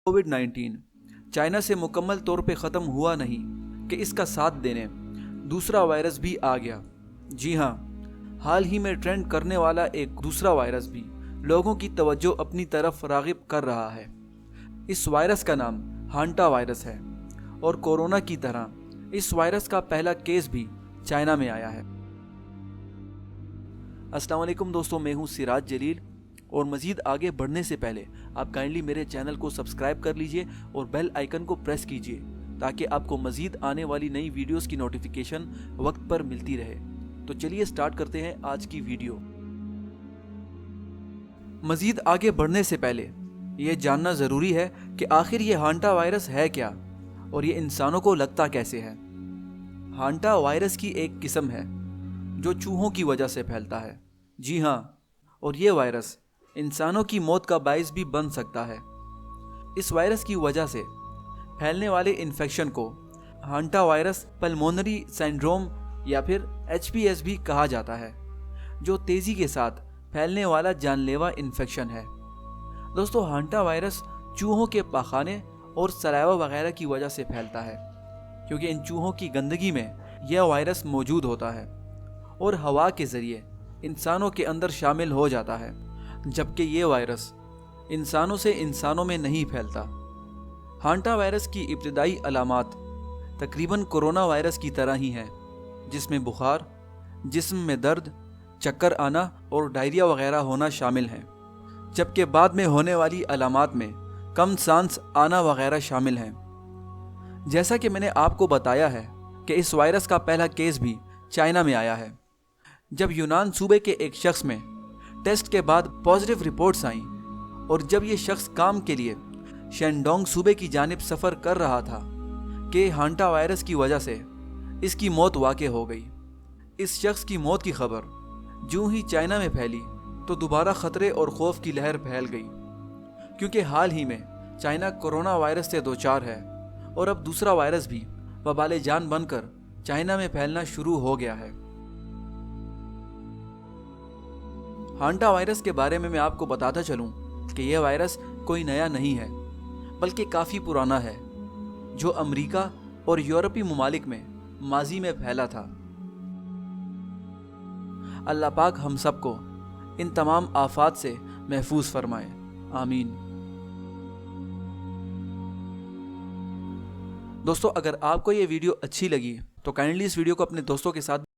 कोविड-19 China से मुकम्मल तौर पे ख़त्म हुआ नहीं कि इसका साथ देने दूसरा वायरस भी आ गया। जी हाँ, हाल ही में ट्रेंड करने वाला एक दूसरा वायरस भी लोगों की तवज्जो अपनी तरफ राग़िब कर रहा है। इस वायरस का नाम हांटा वायरस है और कोरोना की तरह इस वायरस का पहला केस भी चाइना में आया है। अस्सलाम वालेकुम दोस्तों, मैं हूँ सिराज जलील और मज़ीद आगे बढ़ने से पहले आप काइंडली मेरे चैनल को सब्सक्राइब कर लीजिए और बेल आइकन को प्रेस कीजिए ताकि आपको मज़ीद आने वाली नई वीडियोस की नोटिफिकेशन वक्त पर मिलती रहे। तो चलिए स्टार्ट करते हैं आज की वीडियो। मज़ीद आगे बढ़ने से पहले ये जानना ज़रूरी है कि आखिर ये हांटा वायरस है क्या और ये इंसानों को लगता कैसे है। हांटा वायरस की एक किस्म है जो चूहों की वजह से फैलता है। जी हाँ, और ये वायरस इंसानों की मौत का बाइस भी बन सकता है। इस वायरस की वजह से फैलने वाले इन्फेक्शन को हांटा वायरस पल्मोनरी सिंड्रोम या फिर HPS भी कहा जाता है, जो तेज़ी के साथ फैलने वाला जानलेवा इन्फेक्शन है। दोस्तों, हांटा वायरस चूहों के पाखाने और सलाइवा वगैरह की वजह से फैलता है, क्योंकि इन चूहों की गंदगी में यह वायरस मौजूद होता है और हवा के ज़रिए इंसानों के अंदर शामिल हो जाता है, जबकि ये वायरस इंसानों से इंसानों में नहीं फैलता। हांटा वायरस की इब्तिदाई अलामात तकरीबन कोरोना वायरस की तरह ही हैं, जिसमें बुखार, जिस्म में दर्द, चक्कर आना और डायरिया वगैरह होना शामिल हैं, जबकि बाद में होने वाली अलामात में कम सांस आना वगैरह शामिल हैं। जैसा कि मैंने आपको बताया है कि इस वायरस का पहला केस भी चाइना में आया है, जब यूनान सूबे के एक शख्स में टेस्ट के बाद पॉजिटिव रिपोर्ट्स आईं और जब ये शख्स काम के लिए शेंडोंग सूबे की जानिब सफ़र कर रहा था कि हांटा वायरस की वजह से इसकी मौत वाक़ई हो गई। इस शख्स की मौत की खबर जूं ही चाइना में फैली तो दोबारा ख़तरे और खौफ की लहर फैल गई, क्योंकि हाल ही में चाइना कोरोना वायरस से दोचार है और अब दूसरा वायरस भी वबाले जान बनकर चाइना में फैलना शुरू हो गया है। हांटा वायरस के बारे में मैं आपको बताता चलूं कि यह वायरस कोई नया नहीं है, बल्कि काफ़ी पुराना है, जो अमेरिका और यूरोपीय ममालिक में माजी में फैला था। अल्लाह पाक हम सबको इन तमाम आफात से महफूज फरमाए, आमीन। दोस्तों, अगर आपको ये वीडियो अच्छी लगी तो काइंडली इस वीडियो को अपने दोस्तों के साथ